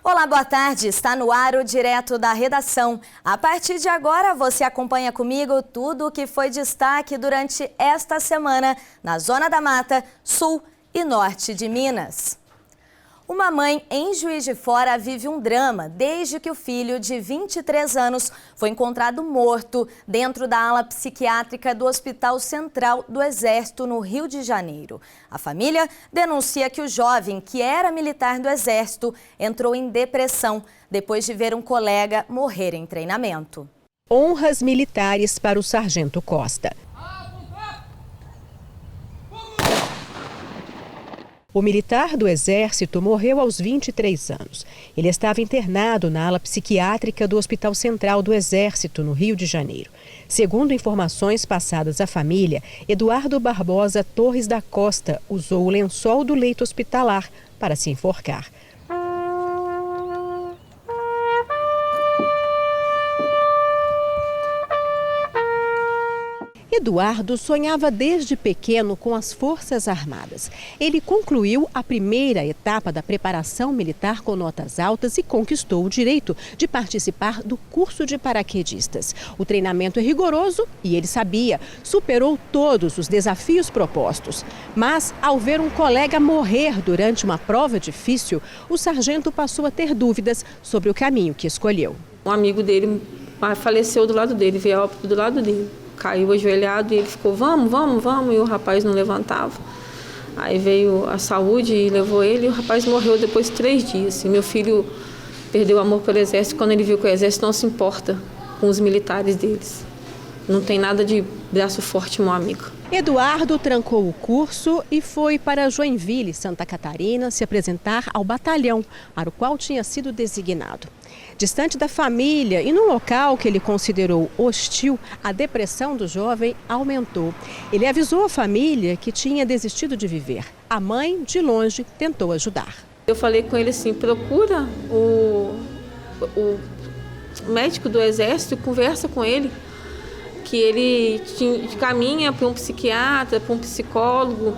Olá, boa tarde. Está no ar o Direto da Redação. A partir de agora, você acompanha comigo tudo o que foi destaque durante esta semana na Zona da Mata, Sul e Norte de Minas. Uma mãe em Juiz de Fora vive um drama desde que o filho de 23 anos foi encontrado morto dentro da ala psiquiátrica do Hospital Central do Exército, no Rio de Janeiro. A família denuncia que o jovem, que era militar do Exército, entrou em depressão depois de ver um colega morrer em treinamento. Honras militares para o sargento Costa. O militar do Exército morreu aos 23 anos. Ele estava internado na ala psiquiátrica do Hospital Central do Exército, no Rio de Janeiro. Segundo informações passadas à família, Eduardo Barbosa Torres da Costa usou o lençol do leito hospitalar para se enforcar. Eduardo sonhava desde pequeno com as Forças Armadas. Ele concluiu a primeira etapa da preparação militar com notas altas e conquistou o direito de participar do curso de paraquedistas. O treinamento é rigoroso e ele sabia, superou todos os desafios propostos. Mas, ao ver um colega morrer durante uma prova difícil, o sargento passou a ter dúvidas sobre o caminho que escolheu. Um amigo dele faleceu do lado dele, veio a óbito do lado dele. Caiu ajoelhado e ele ficou, vamos, e o rapaz não levantava. Aí veio a saúde e levou ele e o rapaz morreu depois de 3 dias. E meu filho perdeu o amor pelo Exército quando ele viu que o Exército não se importa com os militares deles. Não tem nada de braço forte, meu amigo. Eduardo trancou o curso e foi para Joinville, Santa Catarina, se apresentar ao batalhão para o qual tinha sido designado. Distante da família e num local que ele considerou hostil, a depressão do jovem aumentou. Ele avisou a família que tinha desistido de viver. A mãe, de longe, tentou ajudar. Eu falei com ele assim, procura o médico do Exército e conversa com ele, que ele caminha para um psiquiatra, para um psicólogo.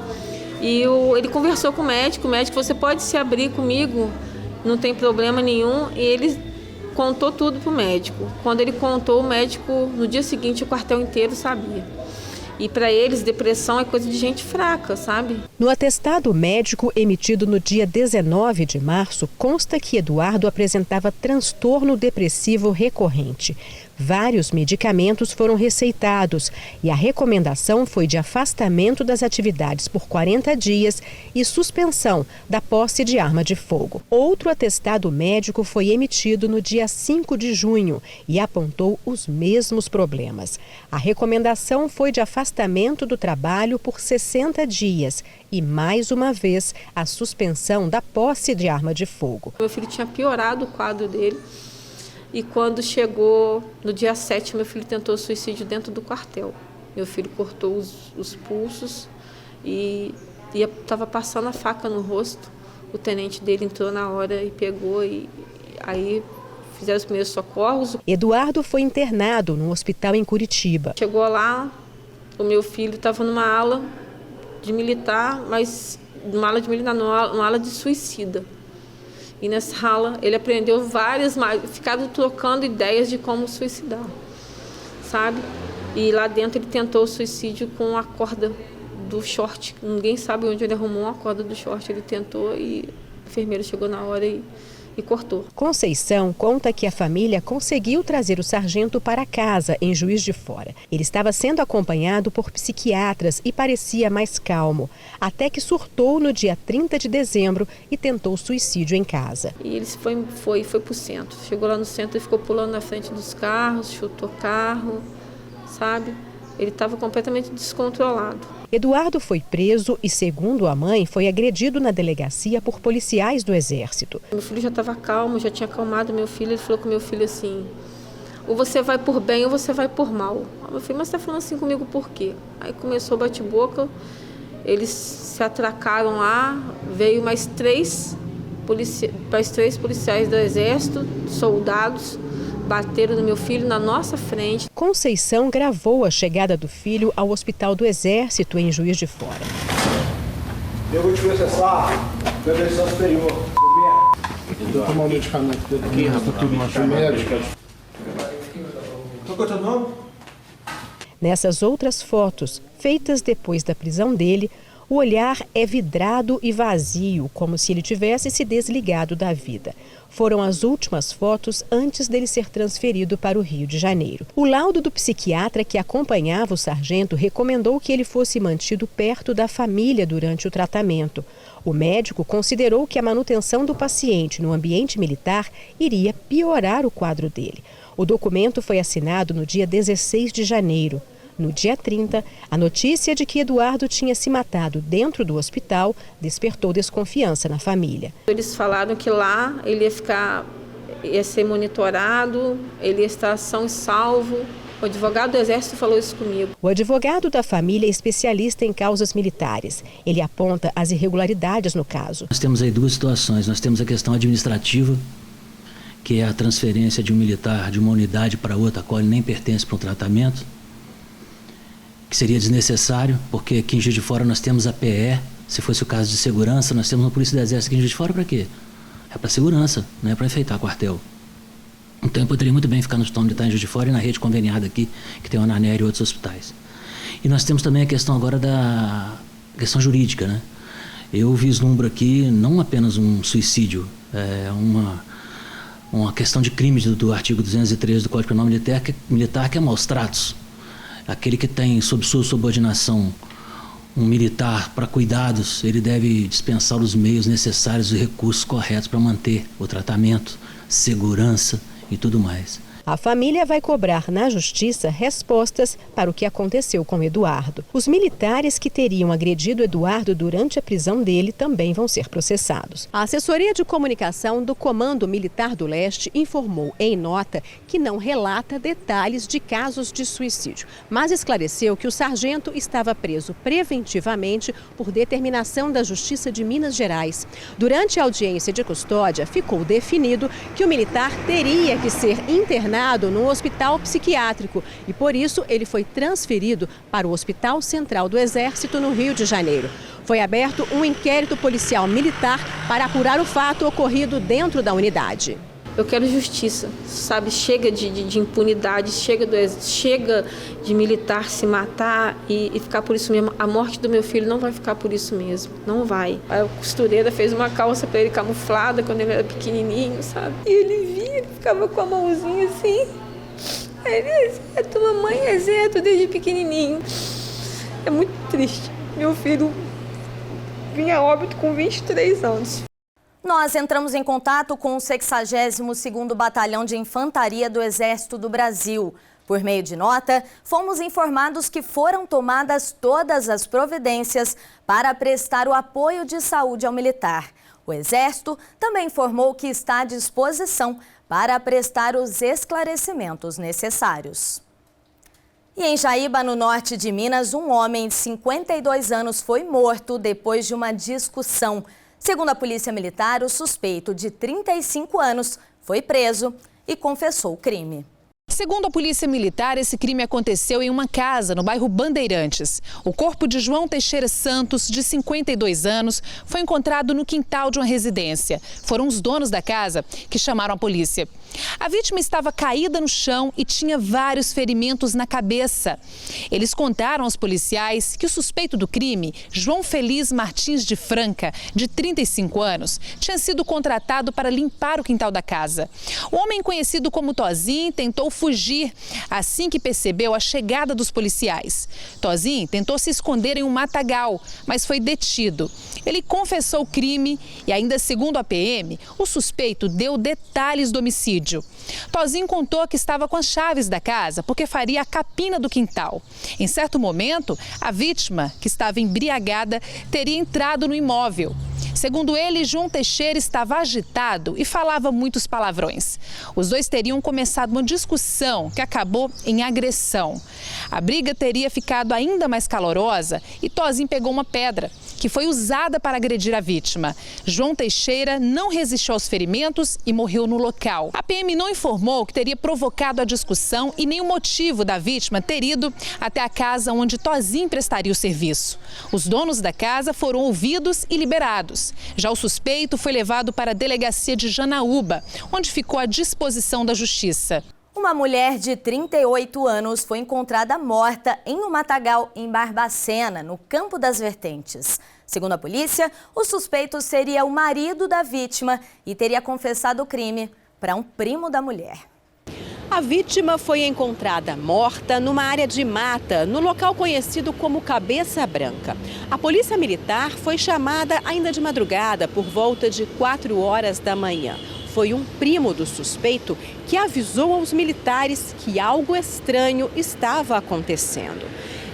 E ele conversou com o médico, você pode se abrir comigo, não tem problema nenhum. E ele contou tudo para o médico. Quando ele contou, o médico, no dia seguinte, o quartel inteiro sabia. E para eles, depressão é coisa de gente fraca, sabe? No atestado médico emitido no dia 19 de março, consta que Eduardo apresentava transtorno depressivo recorrente. Vários medicamentos foram receitados e a recomendação foi de afastamento das atividades por 40 dias e suspensão da posse de arma de fogo. Outro atestado médico foi emitido no dia 5 de junho e apontou os mesmos problemas. A recomendação foi de afastamento do trabalho por 60 dias e, mais uma vez, a suspensão da posse de arma de fogo. Meu filho tinha piorado o quadro dele. E quando chegou no dia 7, meu filho tentou suicídio dentro do quartel. Meu filho cortou os pulsos e estava passando a faca no rosto. O tenente dele entrou na hora e pegou e aí fizeram os primeiros socorros. Eduardo foi internado num hospital em Curitiba. Chegou lá, o meu filho estava numa ala de militar, mas numa ala de suicida. E nessa ala ele aprendeu ficaram trocando ideias de como suicidar, sabe? E lá dentro ele tentou o suicídio com a corda do short. Ninguém sabe onde ele arrumou uma corda do short. Ele tentou e o enfermeiro chegou na hora e cortou. Conceição conta que a família conseguiu trazer o sargento para casa em Juiz de Fora. Ele estava sendo acompanhado por psiquiatras e parecia mais calmo, até que surtou no dia 30 de dezembro e tentou suicídio em casa. E ele foi para o centro. Chegou lá no centro e ficou pulando na frente dos carros, chutou carro, sabe? Ele estava completamente descontrolado. Eduardo foi preso e, segundo a mãe, foi agredido na delegacia por policiais do Exército. Meu filho já estava calmo, já tinha acalmado meu filho. Ele falou com meu filho assim, ou você vai por bem ou você vai por mal. Meu filho, mas você está falando assim comigo por quê? Aí começou o bate-boca, eles se atracaram lá, veio mais três policiais do Exército, soldados, bateram no meu filho na nossa frente. Conceição gravou a chegada do filho ao Hospital do Exército em Juiz de Fora. Eu vou te processar pela decisão superior. Vou tomar o medicamento dele aqui, rapaz. Tudo no médico. Qual é o teu nome? Nessas outras fotos, feitas depois da prisão dele, o olhar é vidrado e vazio, como se ele tivesse se desligado da vida. Foram as últimas fotos antes dele ser transferido para o Rio de Janeiro. O laudo do psiquiatra que acompanhava o sargento recomendou que ele fosse mantido perto da família durante o tratamento. O médico considerou que a manutenção do paciente no ambiente militar iria piorar o quadro dele. O documento foi assinado no dia 16 de janeiro. No dia 30, a notícia de que Eduardo tinha se matado dentro do hospital despertou desconfiança na família. Eles falaram que lá ele ia ser monitorado, ele ia estar são e salvo. O advogado do Exército falou isso comigo. O advogado da família é especialista em causas militares. Ele aponta as irregularidades no caso. Nós temos aí duas situações. Nós temos a questão administrativa, que é a transferência de um militar de uma unidade para outra, a qual ele nem pertence para um tratamento, que seria desnecessário, porque aqui em Juiz de Fora nós temos a PE, se fosse o caso de segurança, nós temos uma Polícia do Exército aqui em Juiz de Fora para quê? É para segurança, não é para enfeitar quartel. Então eu poderia muito bem ficar no Hospital Militar em Juiz de Fora e na rede conveniada aqui, que tem o Ananério e outros hospitais. E nós temos também a questão agora da questão jurídica, né? Eu vislumbro aqui não apenas um suicídio, é uma questão de crime do artigo 213 do Código Penal Militar, que é maus tratos. Aquele que tem sob sua subordinação um militar para cuidados, ele deve dispensar os meios necessários e recursos corretos para manter o tratamento, segurança e tudo mais. A família vai cobrar na justiça respostas para o que aconteceu com Eduardo. Os militares que teriam agredido Eduardo durante a prisão dele também vão ser processados. A assessoria de comunicação do Comando Militar do Leste informou em nota que não relata detalhes de casos de suicídio, mas esclareceu que o sargento estava preso preventivamente por determinação da Justiça de Minas Gerais. Durante a audiência de custódia, ficou definido que o militar teria que ser internado no hospital psiquiátrico e, por isso, ele foi transferido para o Hospital Central do Exército, no Rio de Janeiro. Foi aberto um inquérito policial militar para apurar o fato ocorrido dentro da unidade. Eu quero justiça, sabe? Chega de impunidade, chega de militar se matar e ficar por isso mesmo. A morte do meu filho não vai ficar por isso mesmo, não vai. A costureira fez uma calça para ele camuflada quando ele era pequenininho, sabe? E ele via, ele ficava com a mãozinha assim. Ele é exército, mamãe é exército desde pequenininho. É muito triste. Meu filho vinha a óbito com 23 anos. Nós entramos em contato com o 62º Batalhão de Infantaria do Exército do Brasil. Por meio de nota, fomos informados que foram tomadas todas as providências para prestar o apoio de saúde ao militar. O Exército também informou que está à disposição para prestar os esclarecimentos necessários. E em Jaíba, no norte de Minas, um homem de 52 anos foi morto depois de uma discussão. Segundo a Polícia Militar, o suspeito de 35 anos foi preso e confessou o crime. Segundo a Polícia Militar, esse crime aconteceu em uma casa no bairro Bandeirantes. O corpo de João Teixeira Santos, de 52 anos, foi encontrado no quintal de uma residência. Foram os donos da casa que chamaram a polícia. A vítima estava caída no chão e tinha vários ferimentos na cabeça. Eles contaram aos policiais que o suspeito do crime, João Feliz Martins de Franca, de 35 anos, tinha sido contratado para limpar o quintal da casa. O homem conhecido como Tozinho tentou fugir assim que percebeu a chegada dos policiais. Tozinho tentou se esconder em um matagal, mas foi detido. Ele confessou o crime e ainda segundo a PM, o suspeito deu detalhes do homicídio. Tozinho contou que estava com as chaves da casa porque faria a capina do quintal. Em certo momento, a vítima, que estava embriagada, teria entrado no imóvel. Segundo ele, João Teixeira estava agitado e falava muitos palavrões. Os dois teriam começado uma discussão que acabou em agressão. A briga teria ficado ainda mais calorosa e Tozinho pegou uma pedra, que foi usada para agredir a vítima. João Teixeira não resistiu aos ferimentos e morreu no local. A PM não informou que teria provocado a discussão e nem o motivo da vítima ter ido até a casa onde Tozinho prestaria o serviço. Os donos da casa foram ouvidos e liberados. Já o suspeito foi levado para a delegacia de Janaúba, onde ficou à disposição da justiça. Uma mulher de 38 anos foi encontrada morta em um matagal em Barbacena, no Campo das Vertentes. Segundo a polícia, o suspeito seria o marido da vítima e teria confessado o crime para um primo da mulher. A vítima foi encontrada morta numa área de mata, no local conhecido como Cabeça Branca. A polícia militar foi chamada ainda de madrugada, por volta de 4 horas da manhã. Foi um primo do suspeito que avisou aos militares que algo estranho estava acontecendo.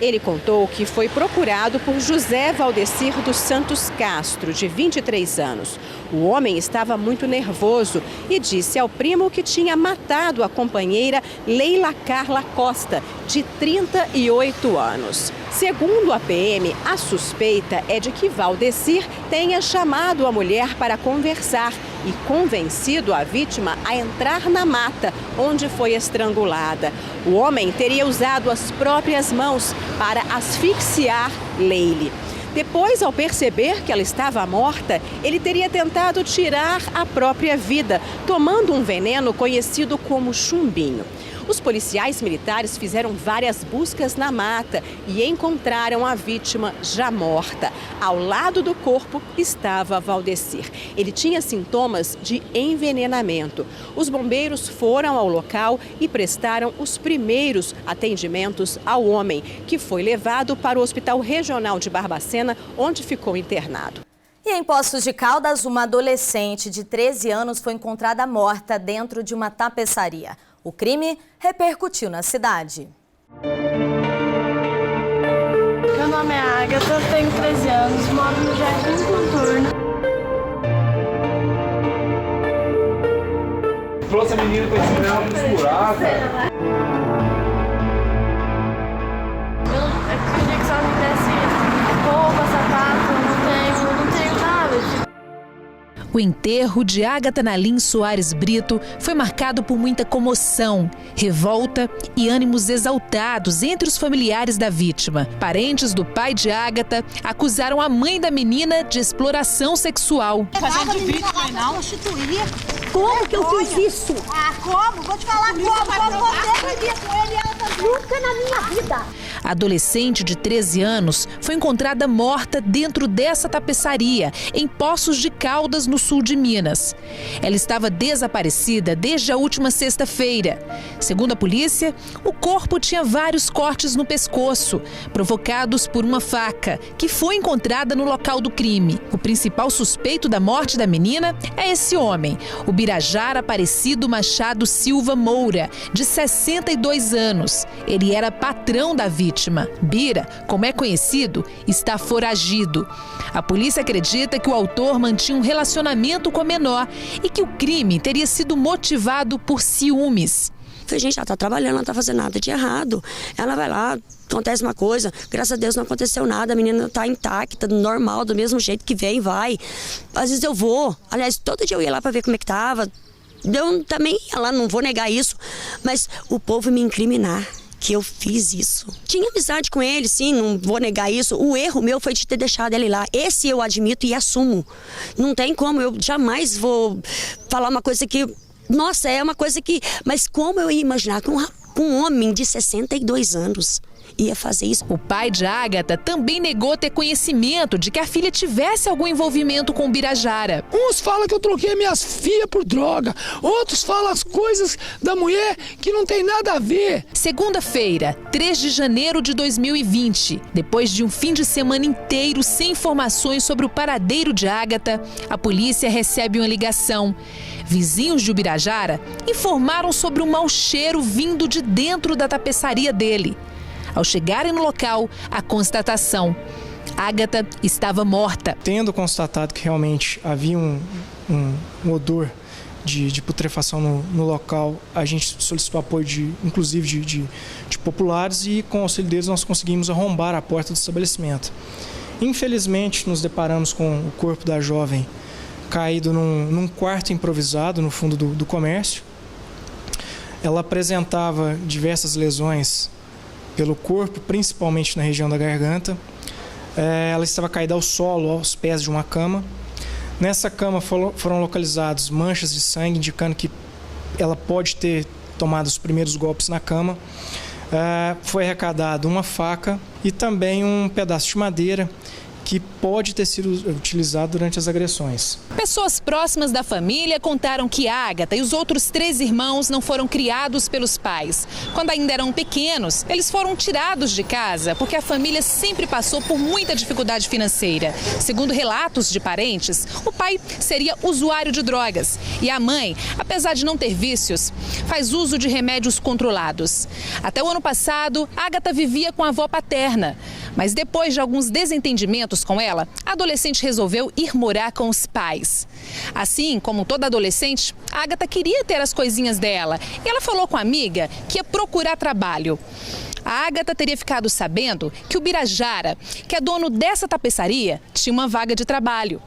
Ele contou que foi procurado por José Valdecir dos Santos Castro, de 23 anos. O homem estava muito nervoso e disse ao primo que tinha matado a companheira Leila Carla Costa, de 38 anos. Segundo a PM, a suspeita é de que Valdecir tenha chamado a mulher para conversar e convencido a vítima a entrar na mata, onde foi estrangulada. O homem teria usado as próprias mãos para asfixiar Leile. Depois, ao perceber que ela estava morta, ele teria tentado tirar a própria vida, tomando um veneno conhecido como chumbinho. Os policiais militares fizeram várias buscas na mata e encontraram a vítima já morta. Ao lado do corpo estava Valdecir. Ele tinha sintomas de envenenamento. Os bombeiros foram ao local e prestaram os primeiros atendimentos ao homem, que foi levado para o Hospital Regional de Barbacena, onde ficou internado. E em Poços de Caldas, uma adolescente de 13 anos foi encontrada morta dentro de uma tapeçaria. O crime repercutiu na cidade. Meu nome é Agatha, tenho 13 anos, moro no Jardim Contorno. Trouxe a menina pra ensinar ela a costurar, cara. Eu queria que só me desse roupa, sapato, não tenho nada. O enterro de Agatha Nalim Soares Brito foi marcado por muita comoção, revolta e ânimos exaltados entre os familiares da vítima. Parentes do pai de Agatha acusaram a mãe da menina de exploração sexual. Fazendo de vítima, não? Como que eu fiz isso? Ah, como? Vou te falar como. Você vivia com ele, ela nunca na minha vida. A adolescente de 13 anos foi encontrada morta dentro dessa tapeçaria, em Poços de Caldas, no sul de Minas. Ela estava desaparecida desde a última sexta-feira. Segundo a polícia, o corpo tinha vários cortes no pescoço, provocados por uma faca, que foi encontrada no local do crime. O principal suspeito da morte da menina é esse homem, o Birajara Aparecido Machado Silva Moura, de 62 anos. Ele era patrão da vítima. Bira, como é conhecido, está foragido. A polícia acredita que o autor mantinha um relacionamento com a menor e que o crime teria sido motivado por ciúmes. Gente, ela tá trabalhando, ela não tá fazendo nada de errado. Ela vai lá, acontece uma coisa, graças a Deus não aconteceu nada, a menina tá intacta, normal, do mesmo jeito que vem e vai. Às vezes eu vou, aliás, todo dia eu ia lá pra ver como é que tava. Eu também ia lá, não vou negar isso, mas o povo me incriminar que eu fiz isso. Tinha amizade com ele, sim, não vou negar isso. O erro meu foi de ter deixado ele lá. Esse eu admito e assumo. Não tem como, eu jamais vou falar uma coisa que... Nossa, é uma coisa que... Mas como eu ia imaginar que um homem de 62 anos ia fazer isso? O pai de Agatha também negou ter conhecimento de que a filha tivesse algum envolvimento com o Birajara. Uns falam que eu troquei minhas filhas por droga, outros falam as coisas da mulher que não tem nada a ver. Segunda-feira, 3 de janeiro de 2020, depois de um fim de semana inteiro sem informações sobre o paradeiro de Agatha, a polícia recebe uma ligação. Vizinhos de Ubirajara informaram sobre um mau cheiro vindo de dentro da tapeçaria dele. Ao chegarem no local, a constatação: Agatha estava morta. Tendo constatado que realmente havia um odor de putrefação no local, a gente solicitou apoio inclusive de populares e com o auxílio deles nós conseguimos arrombar a porta do estabelecimento. Infelizmente nos deparamos com o corpo da jovem caído num quarto improvisado no fundo do comércio. Ela apresentava diversas lesões pelo corpo, principalmente na região da garganta. Ela estava caída ao solo, aos pés de uma cama. Nessa cama foram localizados manchas de sangue, indicando que ela pode ter tomado os primeiros golpes na cama. Foi arrecadado uma faca e também um pedaço de madeira que pode ter sido utilizado durante as agressões. Pessoas próximas da família contaram que Ágata e os outros 3 irmãos não foram criados pelos pais. Quando ainda eram pequenos, eles foram tirados de casa porque a família sempre passou por muita dificuldade financeira. Segundo relatos de parentes, o pai seria usuário de drogas e a mãe, apesar de não ter vícios, faz uso de remédios controlados. Até o ano passado, Ágata vivia com a avó paterna. Mas depois de alguns desentendimentos com ela, a adolescente resolveu ir morar com os pais. Assim como toda adolescente, a Ágata queria ter as coisinhas dela e ela falou com a amiga que ia procurar trabalho. A Ágata teria ficado sabendo que o Birajara, que é dono dessa tapeçaria, tinha uma vaga de trabalho.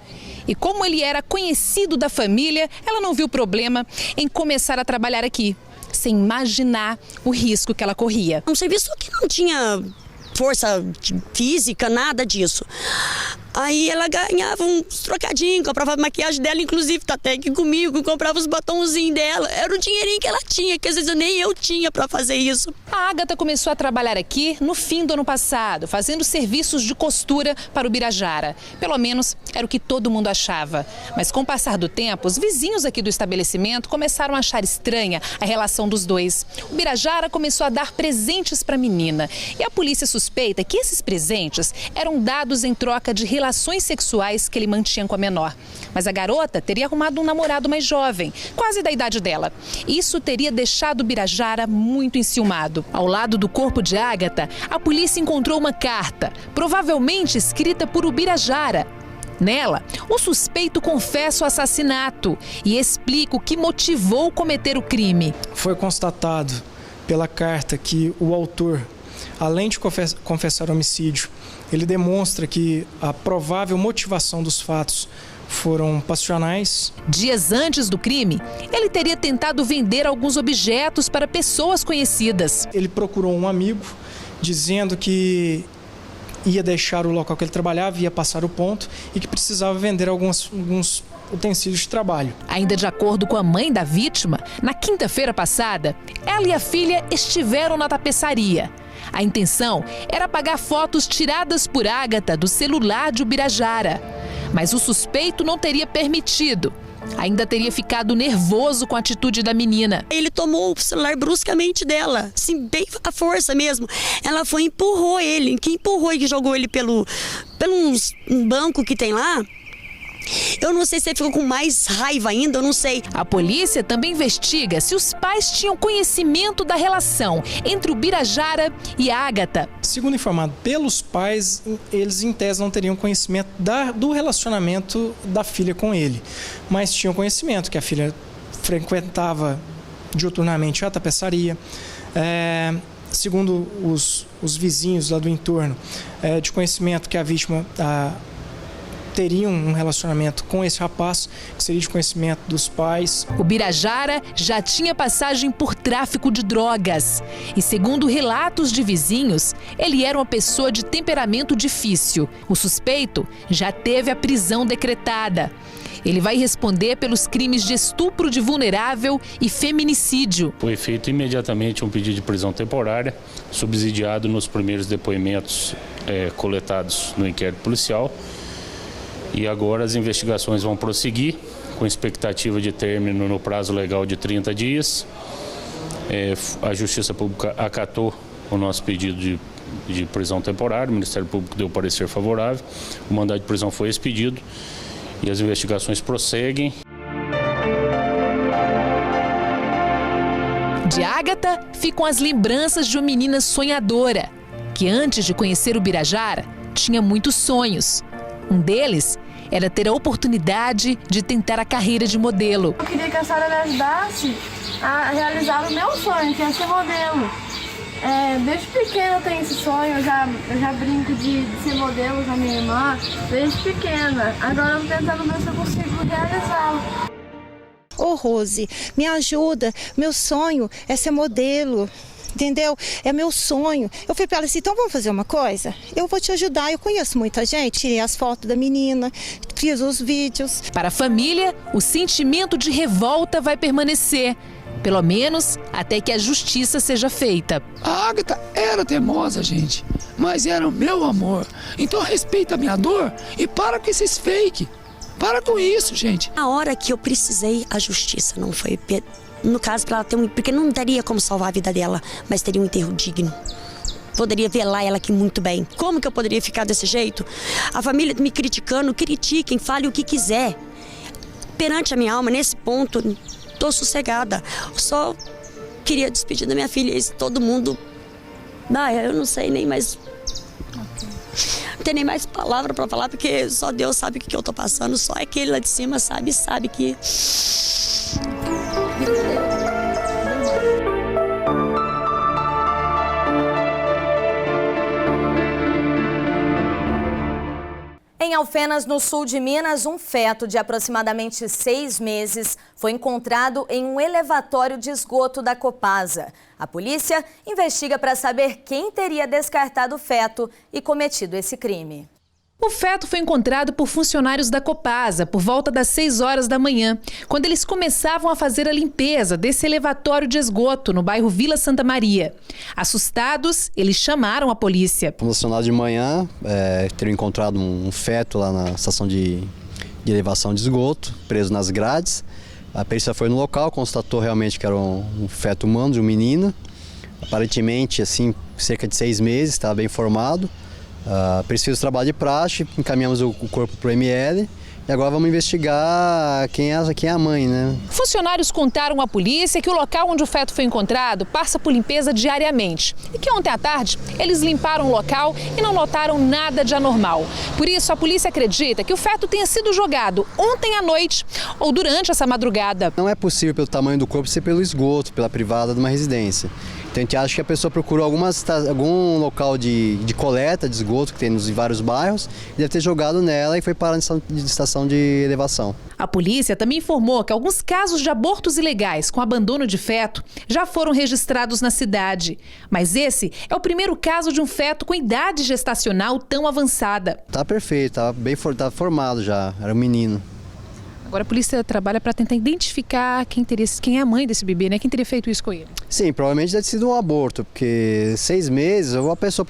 E como ele era conhecido da família, ela não viu problema em começar a trabalhar aqui, sem imaginar o risco que ela corria. Um serviço que não tinha força física, nada disso. Aí ela ganhava uns trocadinhos, comprava a maquiagem dela, inclusive tá até aqui comigo, comprava os batonzinhos dela. Era o dinheirinho que ela tinha, que às vezes nem eu tinha para fazer isso. A Ágata começou a trabalhar aqui no fim do ano passado, fazendo serviços de costura para o Birajara. Pelo menos era o que todo mundo achava. Mas com o passar do tempo, os vizinhos aqui do estabelecimento começaram a achar estranha a relação dos dois. O Birajara começou a dar presentes para a menina. E a polícia suspeita que esses presentes eram dados em troca de relações sexuais que ele mantinha com a menor. Mas a garota teria arrumado um namorado mais jovem, quase da idade dela. Isso teria deixado o Birajara muito enciumado. Ao lado do corpo de Ágata, a polícia encontrou uma carta, provavelmente escrita por o Birajara. Nela, o suspeito confessa o assassinato e explica o que motivou cometer o crime. Foi constatado pela carta que o autor, além de confessar o homicídio, ele demonstra que a provável motivação dos fatos foram passionais. Dias antes do crime, ele teria tentado vender alguns objetos para pessoas conhecidas. Ele procurou um amigo, dizendo que ia deixar o local que ele trabalhava, ia passar o ponto e que precisava vender alguns utensílios de trabalho. Ainda de acordo com a mãe da vítima, na quinta-feira passada, ela e a filha estiveram na tapeçaria. A intenção era apagar fotos tiradas por Ágata do celular de Birajara. Mas o suspeito não teria permitido. Ainda teria ficado nervoso com a atitude da menina. Ele tomou o celular bruscamente dela, assim, bem à força mesmo. Ela foi e empurrou ele. Quem empurrou e jogou ele pelo um banco que tem lá? Eu não sei se ele ficou com mais raiva ainda, eu não sei. A polícia também investiga se os pais tinham conhecimento da relação entre o Birajara e a Ágata. Segundo informado pelos pais, eles em tese não teriam conhecimento do relacionamento da filha com ele. Mas tinham conhecimento que a filha frequentava diuturnamente a tapeçaria. Segundo os vizinhos lá do entorno, de conhecimento que a vítima teriam um relacionamento com esse rapaz, que seria de conhecimento dos pais. O Birajara já tinha passagem por tráfico de drogas. E segundo relatos de vizinhos, ele era uma pessoa de temperamento difícil. O suspeito já teve a prisão decretada. Ele vai responder pelos crimes de estupro de vulnerável e feminicídio. Foi feito imediatamente um pedido de prisão temporária, subsidiado nos primeiros depoimentos coletados no inquérito policial. E agora as investigações vão prosseguir, com expectativa de término no prazo legal de 30 dias. A Justiça Pública acatou o nosso pedido de prisão temporária, o Ministério Público deu parecer favorável, o mandado de prisão foi expedido e as investigações prosseguem. De Ágata ficam as lembranças de uma menina sonhadora, que antes de conhecer o Birajara, tinha muitos sonhos. Um deles era ter a oportunidade de tentar a carreira de modelo. Eu queria que a senhora me ajudasse a realizar o meu sonho, que é ser modelo. Desde pequena eu tenho esse sonho, eu já brinco de ser modelo com a minha irmã, desde pequena. Agora eu tô tentando ver se eu consigo realizá-lo. Ô Rose, me ajuda, meu sonho é ser modelo. Entendeu? É meu sonho. Eu fui para ela assim, então vamos fazer uma coisa? Eu vou te ajudar, eu conheço muita gente, tirei as fotos da menina, fiz os vídeos. Para a família, o sentimento de revolta vai permanecer. Pelo menos até que a justiça seja feita. A Agatha era teimosa, gente, mas era o meu amor. Então respeita a minha dor e para com esses fake. Para com isso, gente. A hora que eu precisei, a justiça não foi... No caso, para ela ter porque não daria como salvar a vida dela, mas teria um enterro digno. Poderia velar ela aqui muito bem. Como que eu poderia ficar desse jeito? A família me criticando, critiquem, fale o que quiser. Perante a minha alma, nesse ponto... Tô sossegada, só queria despedir da minha filha e todo mundo... eu não sei nem mais... Não tem nem mais palavra pra falar, porque só Deus sabe o que eu tô passando, só aquele lá de cima sabe que... Em Alfenas, no sul de Minas, um feto de aproximadamente 6 meses foi encontrado em um elevatório de esgoto da Copasa. A polícia investiga para saber quem teria descartado o feto e cometido esse crime. O feto foi encontrado por funcionários da Copasa por volta das 6 horas da manhã, quando eles começavam a fazer a limpeza desse elevatório de esgoto no bairro Vila Santa Maria. Assustados, eles chamaram a polícia. Quando acionado de manhã, teriam encontrado um feto lá na estação de elevação de esgoto, preso nas grades. A perícia foi no local, constatou realmente que era um feto humano de um menino. Aparentemente, assim, cerca de 6 meses, estava bem formado. Preciso de trabalho de praxe, encaminhamos o corpo para o ML e agora vamos investigar quem é a mãe, né? Funcionários contaram à polícia que o local onde o feto foi encontrado passa por limpeza diariamente e que ontem à tarde eles limparam o local e não notaram nada de anormal. Por isso, a polícia acredita que o feto tenha sido jogado ontem à noite ou durante essa madrugada. Não é possível pelo tamanho do corpo ser pelo esgoto, pela privada de uma residência. Então a gente acha que a pessoa procurou algum local de coleta de esgoto que tem nos vários bairros e deve ter jogado nela e foi parar na estação de elevação. A polícia também informou que alguns casos de abortos ilegais com abandono de feto já foram registrados na cidade. Mas esse é o primeiro caso de um feto com idade gestacional tão avançada. Tá perfeito, tá formado já, era um menino. Agora a polícia trabalha para tentar identificar quem é a mãe desse bebê, né? Quem teria feito isso com ele? Sim, provavelmente deve ter sido um aborto, porque 6 meses, a pessoa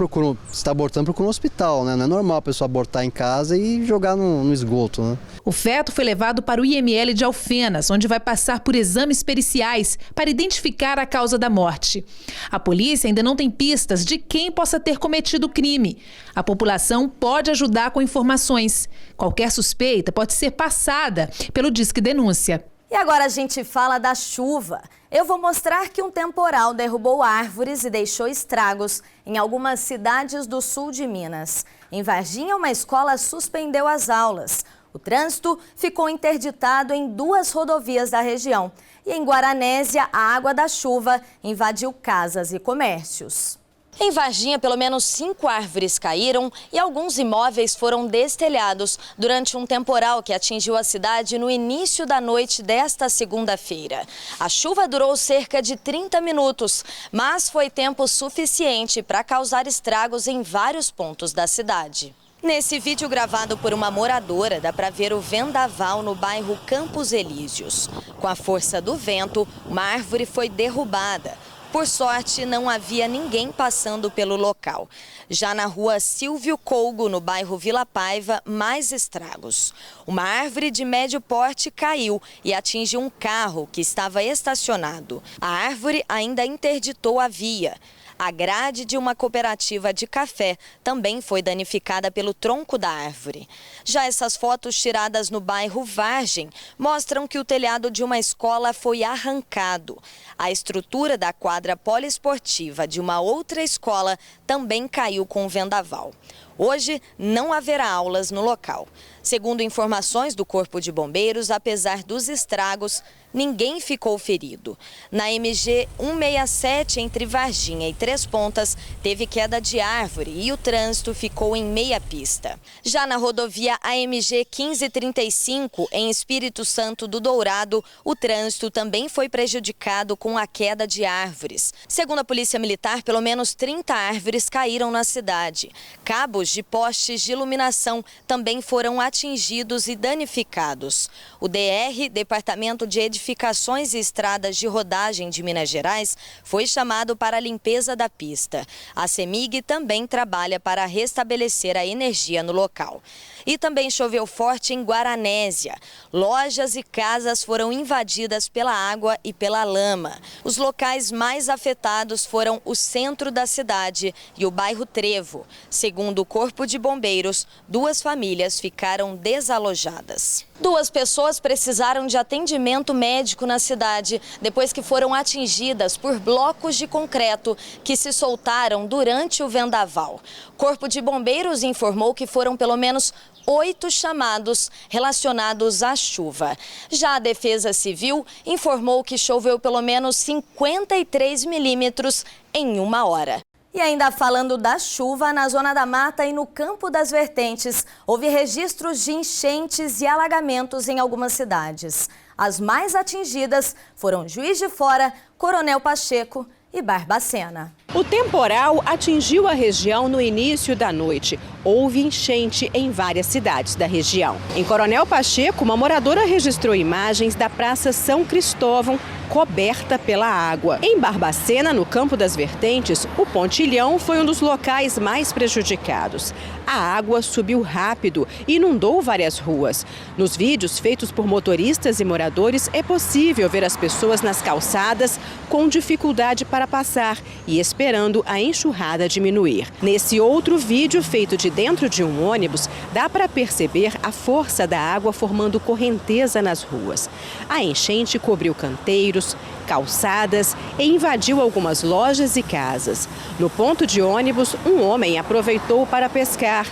se está abortando, procura um hospital, né? Não é normal a pessoa abortar em casa e jogar no esgoto, né? O feto foi levado para o IML de Alfenas, onde vai passar por exames periciais para identificar a causa da morte. A polícia ainda não tem pistas de quem possa ter cometido o crime. A população pode ajudar com informações. Qualquer suspeita pode ser passada pelo Disque Denúncia. E agora a gente fala da chuva. Eu vou mostrar que um temporal derrubou árvores e deixou estragos em algumas cidades do sul de Minas. Em Varginha, uma escola suspendeu as aulas. O trânsito ficou interditado em 2 rodovias da região. E em Guaranésia, a água da chuva invadiu casas e comércios. Em Varginha, pelo menos 5 árvores caíram e alguns imóveis foram destelhados durante um temporal que atingiu a cidade no início da noite desta segunda-feira. A chuva durou cerca de 30 minutos, mas foi tempo suficiente para causar estragos em vários pontos da cidade. Nesse vídeo gravado por uma moradora, dá para ver o vendaval no bairro Campos Elíseos. Com a força do vento, uma árvore foi derrubada. Por sorte, não havia ninguém passando pelo local. Já na rua Silvio Colgo, no bairro Vila Paiva, mais estragos. Uma árvore de médio porte caiu e atingiu um carro que estava estacionado. A árvore ainda interditou a via. A grade de uma cooperativa de café também foi danificada pelo tronco da árvore. Já essas fotos tiradas no bairro Vargem mostram que o telhado de uma escola foi arrancado. A estrutura da quadra poliesportiva de uma outra escola também caiu com o vendaval. Hoje não haverá aulas no local. Segundo informações do Corpo de Bombeiros, apesar dos estragos, ninguém ficou ferido. Na MG 167, entre Varginha e Três Pontas, teve queda de árvore e o trânsito ficou em meia pista. Já na rodovia AMG 1535, em Espírito Santo do Dourado, o trânsito também foi prejudicado com a queda de árvores. Segundo a Polícia Militar, pelo menos 30 árvores caíram na cidade. Cabos fios de postes de iluminação também foram atingidos e danificados. O DR, Departamento de Edificações e Estradas de Rodagem de Minas Gerais, foi chamado para a limpeza da pista. A CEMIG também trabalha para restabelecer a energia no local. E também choveu forte em Guaranésia. Lojas e casas foram invadidas pela água e pela lama. Os locais mais afetados foram o centro da cidade e o bairro Trevo. Segundo o Corpo de Bombeiros, 2 famílias ficaram desalojadas. 2 pessoas precisaram de atendimento médico na cidade depois que foram atingidas por blocos de concreto que se soltaram durante o vendaval. O Corpo de Bombeiros informou que foram pelo menos 8 chamados relacionados à chuva. Já a Defesa Civil informou que choveu pelo menos 53 milímetros em 1 hora. E ainda falando da chuva, na Zona da Mata e no Campo das Vertentes, houve registros de enchentes e alagamentos em algumas cidades. As mais atingidas foram Juiz de Fora, Coronel Pacheco e Barbacena. O temporal atingiu a região no início da noite. Houve enchente em várias cidades da região. Em Coronel Pacheco, uma moradora registrou imagens da Praça São Cristóvão coberta pela água. Em Barbacena, no Campo das Vertentes, o pontilhão foi um dos locais mais prejudicados. A água subiu rápido e inundou várias ruas. Nos vídeos feitos por motoristas e moradores, é possível ver as pessoas nas calçadas com dificuldade para passar e esperando a enxurrada diminuir. Nesse outro vídeo, feito de dentro de um ônibus, dá para perceber a força da água formando correnteza nas ruas. A enchente cobriu canteiros, calçadas e invadiu algumas lojas e casas. No ponto de ônibus, um homem aproveitou para pescar.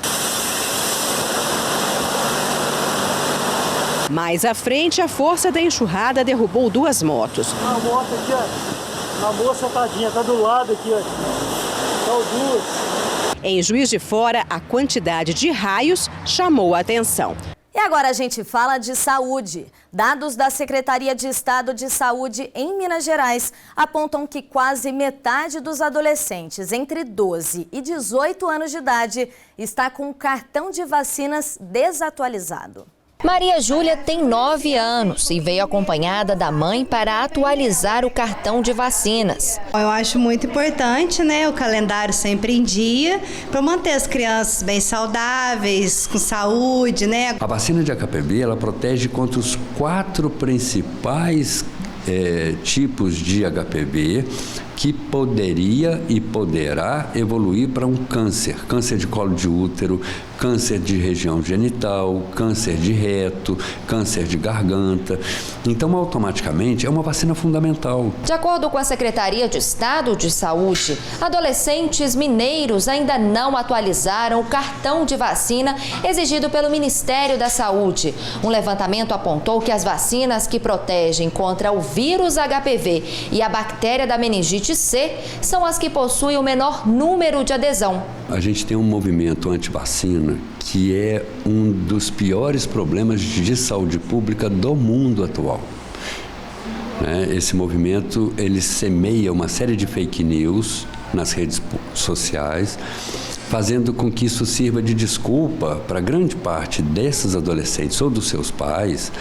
Mais à frente, a força da enxurrada derrubou 2 motos. Uma moto aqui, ó. Uma moça tadinha, tá do lado aqui, ó. São 2. Em Juiz de Fora, a quantidade de raios chamou a atenção. E agora a gente fala de saúde. Dados da Secretaria de Estado de Saúde em Minas Gerais apontam que quase metade dos adolescentes entre 12 e 18 anos de idade está com o cartão de vacinas desatualizado. Maria Júlia tem 9 anos e veio acompanhada da mãe para atualizar o cartão de vacinas. Eu acho muito importante, né, o calendário sempre em dia, para manter as crianças bem saudáveis, com saúde, né? A vacina de HPV, ela protege contra os 4 principais tipos de HPV que poderia e poderá evoluir para um câncer de colo de útero, câncer de região genital, câncer de reto, câncer de garganta. Então, automaticamente, é uma vacina fundamental. De acordo com a Secretaria de Estado de Saúde, adolescentes mineiros ainda não atualizaram o cartão de vacina exigido pelo Ministério da Saúde. Um levantamento apontou que as vacinas que protegem contra o vírus HPV e a bactéria da meningite C são as que possuem o menor número de adesão. A gente tem um movimento anti-vacina que é um dos piores problemas de saúde pública do mundo atual. Esse movimento, ele semeia uma série de fake news nas redes sociais, fazendo com que isso sirva de desculpa para grande parte desses adolescentes ou dos seus pais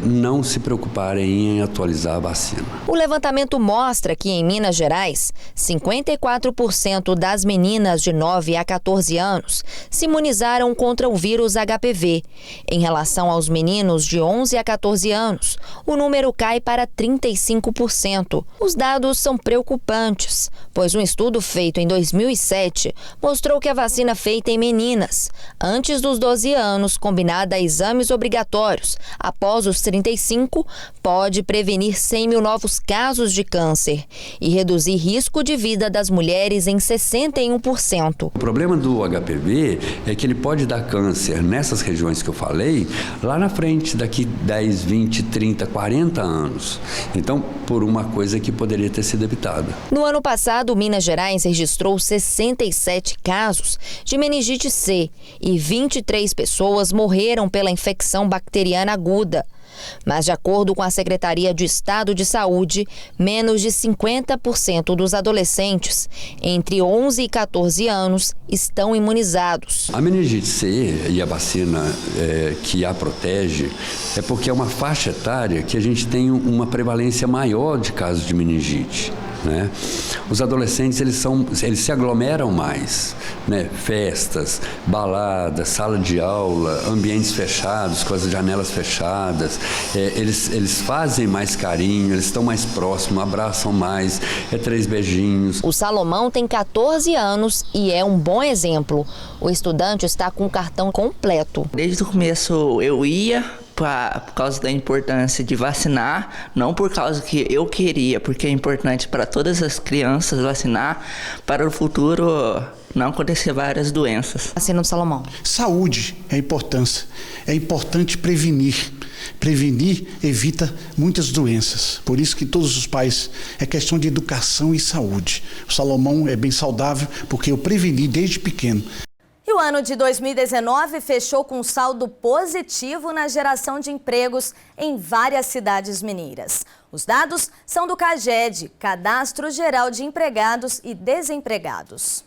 não se preocuparem em atualizar a vacina. O levantamento mostra que em Minas Gerais, 54% das meninas de 9 a 14 anos se imunizaram contra o vírus HPV. Em relação aos meninos de 11 a 14 anos, o número cai para 35%. Os dados são preocupantes, pois um estudo feito em 2007 mostrou que a vacina feita em meninas antes dos 12 anos, combinada a exames obrigatórios após os 35, pode prevenir 100 mil novos casos de câncer e reduzir risco de vida das mulheres em 61%. O problema do HPV é que ele pode dar câncer nessas regiões que eu falei lá na frente, daqui 10, 20, 30, 40 anos. Então, por uma coisa que poderia ter sido evitada. No ano passado, Minas Gerais registrou 67 casos de meningite C e 23 pessoas morreram pela infecção bacteriana aguda. Mas, de acordo com a Secretaria de Estado de Saúde, menos de 50% dos adolescentes entre 11 e 14 anos estão imunizados. A meningite C e a vacina que a protege é porque é uma faixa etária que a gente tem uma prevalência maior de casos de meningite. Né? Os adolescentes eles se aglomeram mais, né? Festas, baladas, sala de aula, ambientes fechados, com as janelas fechadas, eles fazem mais carinho, eles estão mais próximos, abraçam mais, 3 beijinhos. O Salomão tem 14 anos e é um bom exemplo. O estudante está com o cartão completo. Desde o começo eu ia por causa da importância de vacinar, não por causa que eu queria, porque é importante para todas as crianças vacinar, para o futuro não acontecer várias doenças. Vacina do Salomão. Saúde é importância. É importante prevenir. Prevenir evita muitas doenças. Por isso que todos os pais, é questão de educação e saúde. O Salomão é bem saudável porque eu preveni desde pequeno. E o ano de 2019 fechou com saldo positivo na geração de empregos em várias cidades mineiras. Os dados são do CAGED, Cadastro Geral de Empregados e Desempregados.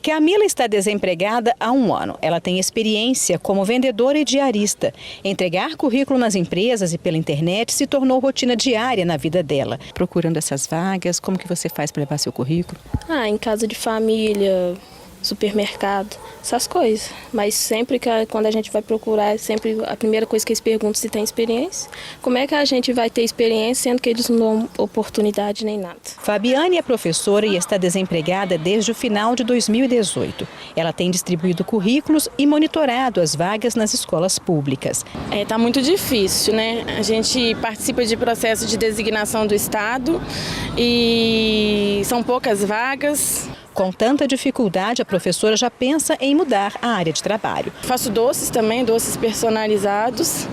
Camila está desempregada há 1 ano. Ela tem experiência como vendedora e diarista. Entregar currículo nas empresas e pela internet se tornou rotina diária na vida dela. Procurando essas vagas, como que você faz para levar seu currículo? Em casa de família, supermercado, essas coisas. Mas sempre quando a gente vai procurar, sempre a primeira coisa que eles perguntam se tem experiência. Como é que a gente vai ter experiência sendo que eles não dão oportunidade nem nada? Fabiane é professora e está desempregada desde o final de 2018. Ela tem distribuído currículos e monitorado as vagas nas escolas públicas. Tá muito difícil, né? A gente participa de processo de designação do Estado e são poucas vagas. Com tanta dificuldade, a professora já pensa em mudar a área de trabalho. Faço doces também, doces personalizados,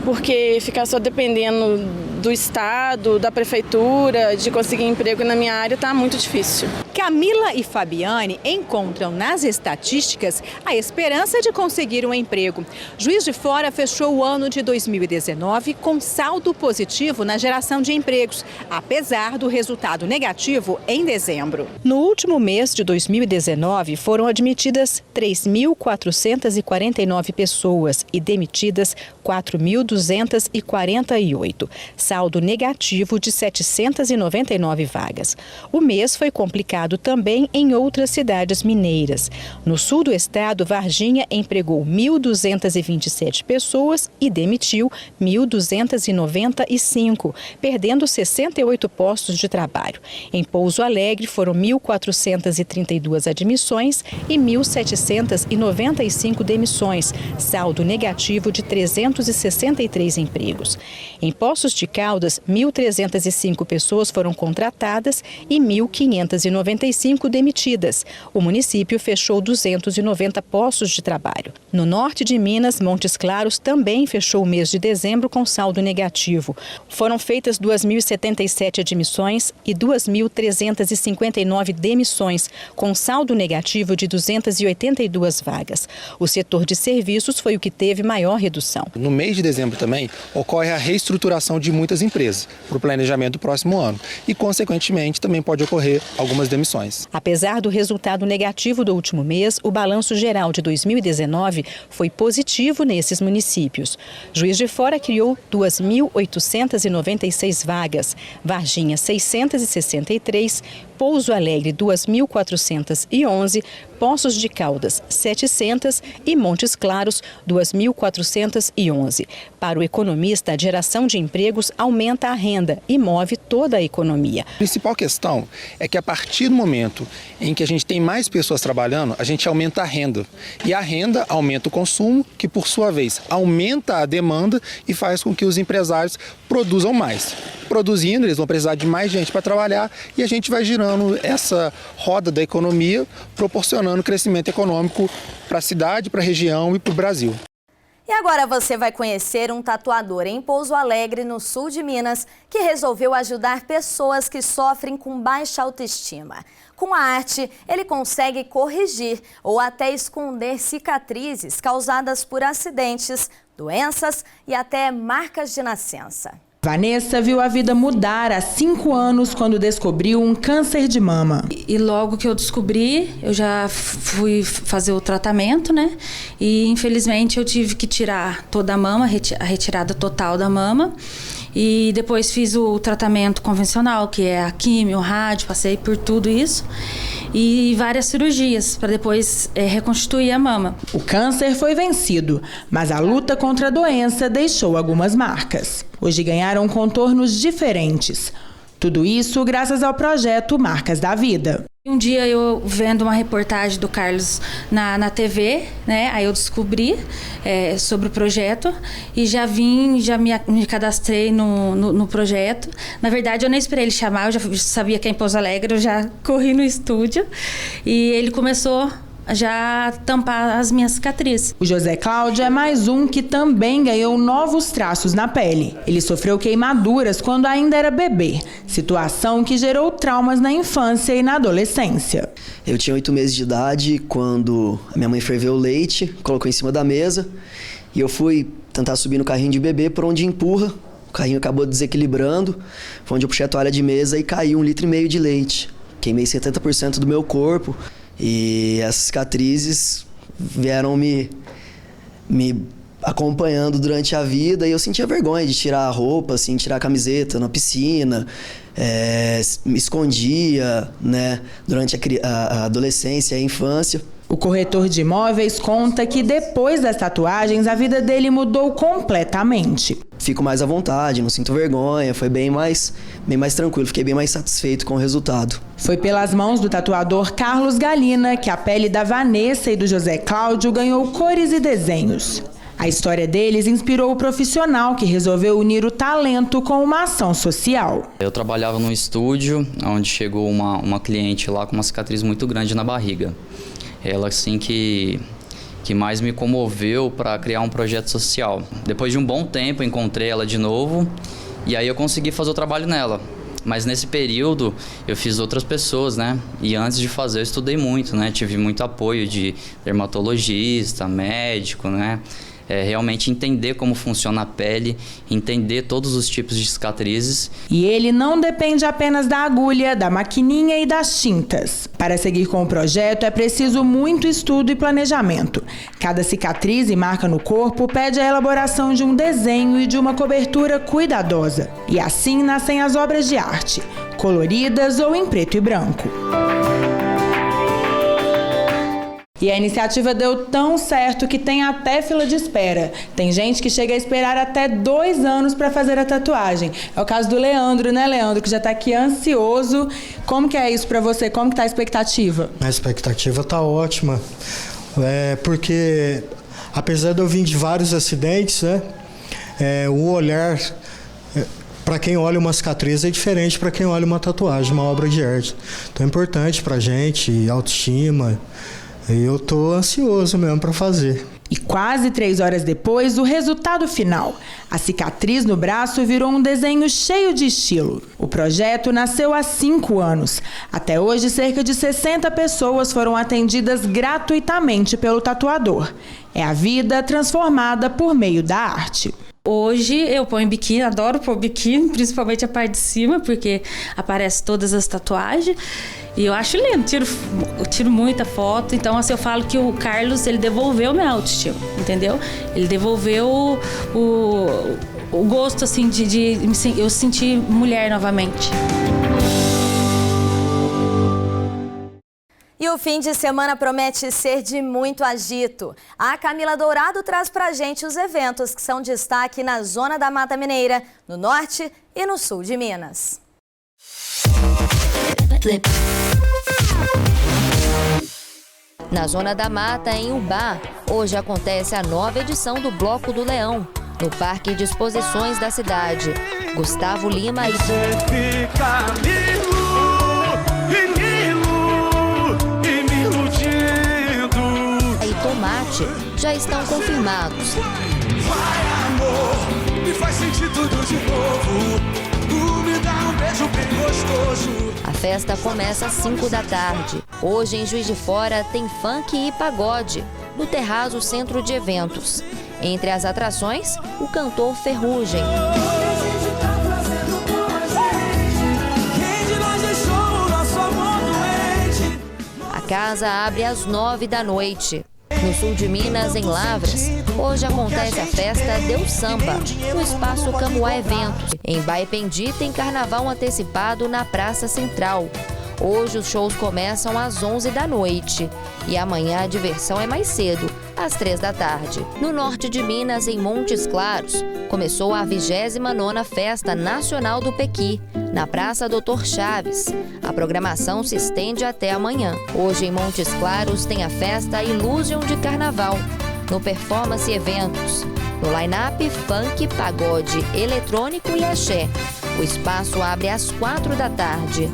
porque ficar só dependendo do Estado, da Prefeitura, de conseguir emprego na minha área está muito difícil. Camila e Fabiane encontram nas estatísticas a esperança de conseguir um emprego. Juiz de Fora fechou o ano de 2019 com saldo positivo na geração de empregos, apesar do resultado negativo em dezembro. No último mês de 2019, foram admitidas 3.449 pessoas e demitidas 4.248. Saldo negativo de 799 vagas. O mês foi complicado também em outras cidades mineiras. No sul do estado, Varginha empregou 1.227 pessoas e demitiu 1.295, perdendo 68 postos de trabalho. Em Pouso Alegre, foram 1.432 admissões e 1.795 demissões, saldo negativo de 363 empregos. Em Poços de Caldas, 1.305 pessoas foram contratadas e 1.595 demitidas. O município fechou 290 postos de trabalho. No norte de Minas, Montes Claros também fechou o mês de dezembro com saldo negativo. Foram feitas 2.077 admissões e 2.359 demissões, com saldo negativo de 282 vagas. O setor de serviços foi o que teve maior redução. No mês de dezembro também ocorre a reestruturação de muitas empresas para o planejamento do próximo ano e, consequentemente, também pode ocorrer algumas demissões. Apesar do resultado negativo do último mês, o balanço geral de 2019 foi positivo nesses municípios. Juiz de Fora criou 2.896 vagas, Varginha 663, Pouso Alegre 2.411, Poços de Caldas 700 e Montes Claros 2.411. Para o economista, a geração de empregos aumenta a renda e move toda a economia. A principal questão é que a partir do momento em que a gente tem mais pessoas trabalhando, a gente aumenta a renda. E a renda aumenta o consumo, que por sua vez aumenta a demanda e faz com que os empresários produzam mais. Produzindo, eles vão precisar de mais gente para trabalhar e a gente vai girando essa roda da economia, proporcionando crescimento econômico para a cidade, para a região e para o Brasil. E agora você vai conhecer um tatuador em Pouso Alegre, no sul de Minas, que resolveu ajudar pessoas que sofrem com baixa autoestima. Com a arte, ele consegue corrigir ou até esconder cicatrizes causadas por acidentes doenças e até marcas de nascença. Vanessa viu a vida mudar há 5 anos quando descobriu um câncer de mama. E logo que eu descobri, eu já fui fazer o tratamento, né? E infelizmente eu tive que tirar toda a mama, a retirada total da mama. E depois fiz o tratamento convencional, que é a químio, o rádio, passei por tudo isso. E várias cirurgias para depois reconstituir a mama. O câncer foi vencido, mas a luta contra a doença deixou algumas marcas. Hoje ganharam contornos diferentes. Tudo isso graças ao projeto Marcas da Vida. Um dia eu vendo uma reportagem do Carlos na TV, né? Aí eu descobri sobre o projeto e já me cadastrei no projeto. Na verdade, eu nem esperei ele chamar, eu já sabia que é em Pouso Alegre, eu já corri no estúdio e ele começou já tampar as minhas cicatrizes. O José Cláudio é mais um que também ganhou novos traços na pele. Ele sofreu queimaduras quando ainda era bebê, situação que gerou traumas na infância e na adolescência. Eu tinha 8 meses de idade quando a minha mãe ferveu o leite, colocou em cima da mesa e eu fui tentar subir no carrinho de bebê por onde empurra. O carrinho acabou desequilibrando, foi onde eu puxei a toalha de mesa e caiu 1,5 litro de leite. Queimei 70% do meu corpo. E as cicatrizes vieram me acompanhando durante a vida e eu sentia vergonha de tirar a roupa, assim, tirar a camiseta na piscina, me escondia, né, durante a adolescência e a infância. O corretor de imóveis conta que depois das tatuagens a vida dele mudou completamente. Fico mais à vontade, não sinto vergonha, foi bem mais tranquilo, fiquei bem mais satisfeito com o resultado. Foi pelas mãos do tatuador Carlos Galina que a pele da Vanessa e do José Cláudio ganhou cores e desenhos. A história deles inspirou o profissional que resolveu unir o talento com uma ação social. Eu trabalhava num estúdio onde chegou uma cliente lá com uma cicatriz muito grande na barriga. Ela assim que mais me comoveu para criar um projeto social. Depois de um bom tempo encontrei ela de novo e aí eu consegui fazer o trabalho nela. Mas nesse período eu fiz outras pessoas, né? E antes de fazer eu estudei muito, né? Tive muito apoio de dermatologista, médico, né? Realmente entender como funciona a pele, entender todos os tipos de cicatrizes. E ele não depende apenas da agulha, da maquininha e das tintas. Para seguir com o projeto é preciso muito estudo e planejamento. Cada cicatriz e marca no corpo pede a elaboração de um desenho e de uma cobertura cuidadosa. E assim nascem as obras de arte, coloridas ou em preto e branco. E a iniciativa deu tão certo que tem até fila de espera. Tem gente que chega a esperar até 2 anos para fazer a tatuagem. É o caso do Leandro, né, Leandro? Que já está aqui ansioso. Como que é isso para você? Como que tá a expectativa? A expectativa tá ótima. Porque, apesar de eu vir de vários acidentes, né, o olhar... Para quem olha uma cicatriz é diferente para quem olha uma tatuagem, uma obra de arte. Então é importante para a gente, autoestima... E eu tô ansioso mesmo para fazer. E quase 3 horas depois, o resultado final. A cicatriz no braço virou um desenho cheio de estilo. O projeto nasceu há 5 anos. Até hoje, cerca de 60 pessoas foram atendidas gratuitamente pelo tatuador. É a vida transformada por meio da arte. Hoje eu ponho biquíni, adoro pôr biquíni, principalmente a parte de cima, porque aparece todas as tatuagens. E eu acho lindo, tiro muita foto. Então, assim, eu falo que o Carlos, ele devolveu minha autoestima, entendeu? Ele devolveu o gosto, assim, de eu sentir mulher novamente. E o fim de semana promete ser de muito agito. A Camila Dourado traz pra gente os eventos que são destaque na Zona da Mata Mineira, no norte e no sul de Minas. Na Zona da Mata, em Ubá, hoje acontece a nova edição do Bloco do Leão, no Parque de Exposições da cidade. Gustavo Lima e Tomate já estão confirmados. Vai, amor, me faz sentir tudo de novo. Me dá um beijo bem gostoso. A festa começa às 5 da tarde. Hoje, em Juiz de Fora, tem funk e pagode, no Terraço Centro de Eventos. Entre as atrações, o cantor Ferrugem. A casa abre às 9 da noite. No sul de Minas, em Lavras, hoje acontece a festa Deus Samba, no espaço Camuá Eventos. Em Baipendi tem carnaval antecipado na Praça Central. Hoje os shows começam às 11 da noite e amanhã a diversão é mais cedo, às 3 da tarde. No norte de Minas, em Montes Claros, começou a 29ª Festa Nacional do Pequi, na Praça Doutor Chaves. A programação se estende até amanhã. Hoje em Montes Claros tem a festa Illusion de Carnaval, no Performance Eventos. No line-up, funk, pagode, eletrônico e axé. O espaço abre às 4 da tarde.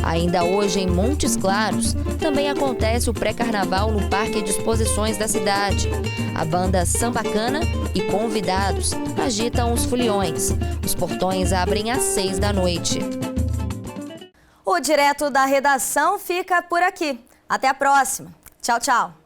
Ainda hoje, em Montes Claros, também acontece o pré-carnaval no Parque de Exposições da cidade. A banda Sambacana e convidados agitam os foliões. Os portões abrem às 6 da noite. O Direto da Redação fica por aqui. Até a próxima. Tchau, tchau.